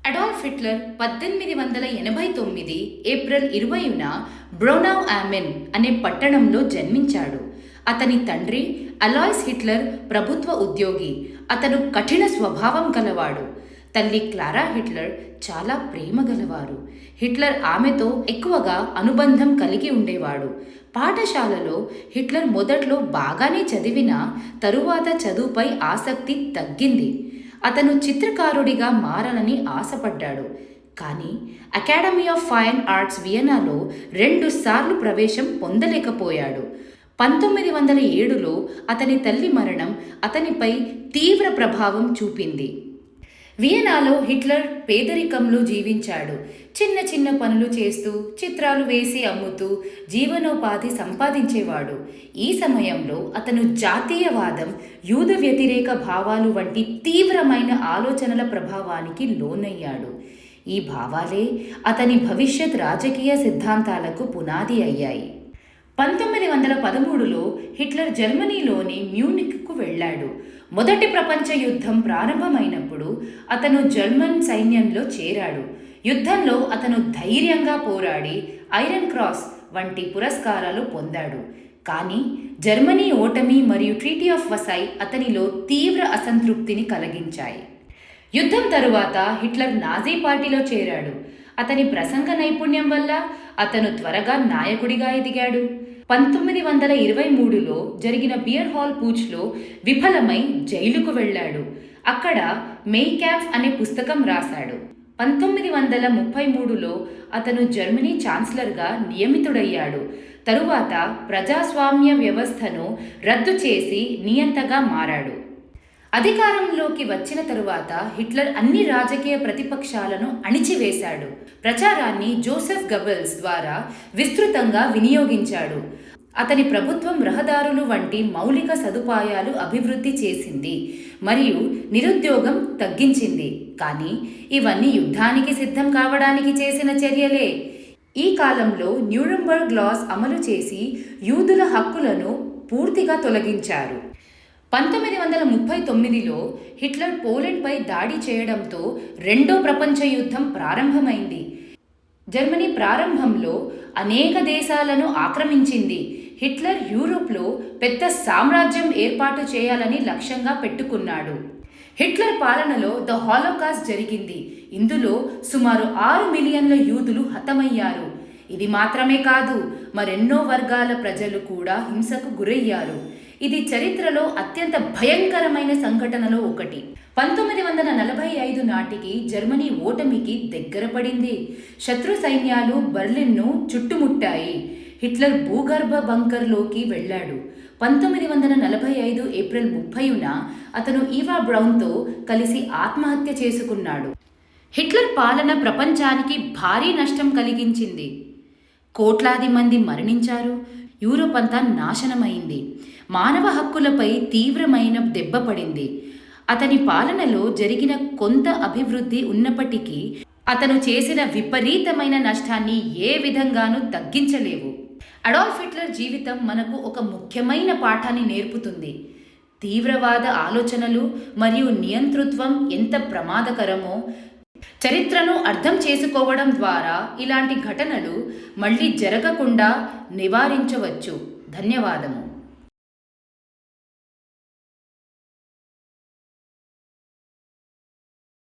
Adolf Hitler 1889 April 20న బ్రోనౌ amen అనే పట్టణంలో జన్మించాడు. అతని తండ్రి అలాయ్స్ హిట్లర్ ప్రభుత్వ ఉద్యోగి. అతను కఠిన స్వభావం గలవాడు. తల్లి క్లారా హిట్లర్ చాలా ప్రేమ గలవారు. హిట్లర్ ఆమెతో ఎక్కువగా అనుబంధం కలిగి ఉండేవాడు. పాఠశాలలో హిట్లర్ మొదట్లో బాగానే చదివినా తరువాత చదువుపై ఆసక్తి తగ్గింది. అతను చిత్రకారుడిగా మారాలని ఆశపడ్డాడు. కానీ అకాడమీ ఆఫ్ ఫైన్ ఆర్ట్స్ వియనాలో 2 సార్లు ప్రవేశం పొందలేకపోయాడు. 1907లో అతని తల్లి మరణం అతనిపై తీవ్ర ప్రభావం చూపింది. వియనాలో హిట్లర్ పేదరికంలో జీవించాడు. చిన్న చిన్న పనులు చేస్తూ చిత్రాలు వేసి అమ్ముతూ జీవనోపాధి సంపాదించేవాడు. ఈ సమయంలో అతను జాతీయవాదం, యూద వ్యతిరేక భావాలు వంటి తీవ్రమైన ఆలోచనల ప్రభావానికి లోనయ్యాడు. ఈ భావాలే అతని భవిష్యత్ రాజకీయ సిద్ధాంతాలకు పునాది అయ్యాయి. 1913లో హిట్లర్ జర్మనీలోని మ్యూనిక్కు వెళ్ళాడు. మొదటి ప్రపంచ యుద్ధం ప్రారంభమైనప్పుడు అతను జర్మన్ సైన్యంలో చేరాడు. యుద్ధంలో అతను ధైర్యంగా పోరాడి ఐరన్ క్రాస్ వంటి పురస్కారాలు పొందాడు. కానీ జర్మనీ ఓటమి మరియు ట్రీటీ ఆఫ్ వసై అతనిలో తీవ్ర అసంతృప్తిని కలిగించాయి. యుద్ధం తరువాత హిట్లర్ నాజీ పార్టీలో చేరాడు. అతని ప్రసంగ నైపుణ్యం వల్ల అతను త్వరగా నాయకుడిగా ఎదిగాడు. 1923లో జరిగిన బియర్ హాల్ పూచ్లో విఫలమై జైలుకు వెళ్ళాడు. అక్కడ మెయ్ క్యాంప్ అనే పుస్తకం రాశాడు. 1933లో అతను జర్మనీ ఛాన్సలర్గా నియమితుడయ్యాడు. తరువాత ప్రజాస్వామ్య వ్యవస్థను రద్దు చేసి నియంతగా మారాడు. అధికారంలోకి వచ్చిన తరువాత హిట్లర్ అన్ని రాజకీయ ప్రతిపక్షాలను అణిచివేశాడు. ప్రచారాన్ని జోసెఫ్ గబెల్స్ ద్వారా విస్తృతంగా వినియోగించాడు. అతని ప్రభుత్వం రహదారులు వంటి మౌలిక సదుపాయాలు అభివృద్ధి చేసింది మరియు నిరుద్యోగం తగ్గించింది. కానీ ఇవన్నీ యుద్ధానికి సిద్ధం కావడానికి చేసిన చర్యలే. ఈ కాలంలో న్యూరంబర్గ్ లాస్ అమలు చేసి యూదుల హక్కులను పూర్తిగా తొలగించారు. 1939లో హిట్లర్ పోలాండ్పై దాడి చేయడంతో రెండో ప్రపంచ యుద్ధం ప్రారంభమైంది. జర్మనీ ప్రారంభంలో అనేక దేశాలను ఆక్రమించింది. హిట్లర్ యూరోప్లో పెద్ద సామ్రాజ్యం ఏర్పాటు చేయాలని లక్ష్యంగా పెట్టుకున్నాడు. హిట్లర్ పాలనలో ద హాలోకాస్ట్ జరిగింది. ఇందులో సుమారు 6 మిలియన్ల యూదులు హతమయ్యారు. ఇది మాత్రమే కాదు, మరెన్నో వర్గాల ప్రజలు కూడా హింసకు గురయ్యారు. ఇది చరిత్రలో అత్యంత భయంకరమైన సంఘటనలో ఒకటి. 1945 నాటికి జర్మనీ ఓటమికి దగ్గర పడింది. శత్రు సైన్యాలు బెర్లిన్ను చుట్టుముట్టాయి. హిట్లర్ భూగర్భ బంకర్లోకి వెళ్ళాడు. 1945 ఏప్రిల్ 30న అతను ఈవా బ్రౌన్తో కలిసి ఆత్మహత్య చేసుకున్నాడు. హిట్లర్ పాలన ప్రపంచానికి భారీ నష్టం కలిగించింది. కోట్లాది మంది మరణించారు. యూరోప్ అంతా నాశనమైంది. మానవ హక్కులపై తీవ్రమైన దెబ్బ పడింది. అతని పాలనలో జరిగిన కొంత అభివృద్ధి ఉన్నప్పటికీ అతను చేసిన విపరీతమైన నష్టాన్ని ఏ విధంగానూ తగ్గించలేవు. అడాల్ఫ్ హిట్లర్ జీవితం మనకు ఒక ముఖ్యమైన పాఠాన్ని నేర్పుతుంది. తీవ్రవాద ఆలోచనలు మరియు నియంతృత్వం ఎంత ప్రమాదకరమో చరిత్రను అర్థం చేసుకోవడం ద్వారా ఇలాంటి ఘటనలు మళ్ళీ జరగకుండా నివారించవచ్చు. ధన్యవాదము.